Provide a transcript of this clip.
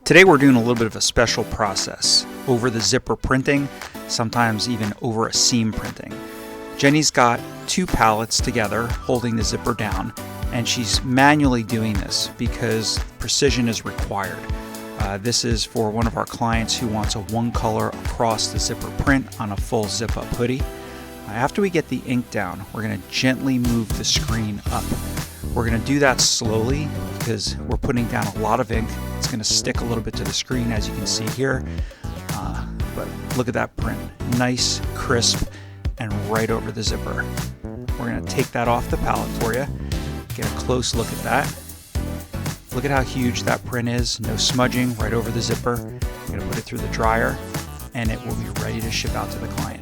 Today we're doing a little bit of a special process over the zipper printing, sometimes even over a seam printing. Jenny's got two pallets together holding the zipper down, and she's manually doing this because precision is required. This is for one of our clients who wants a one color across the zipper print on a full zip up hoodie. After we get the ink down, we're going to gently move the screen up. We're going to do that slowly because we're putting down a lot of ink. It's going to stick a little bit to the screen, as you can see here. But look at that print. Nice, crisp, and right over the zipper. We're going to take that off the palette for you. Get a close look at that. Look at how huge that print is. No smudging, right over the zipper. I'm going to put it through the dryer, and it will be ready to ship out to the client.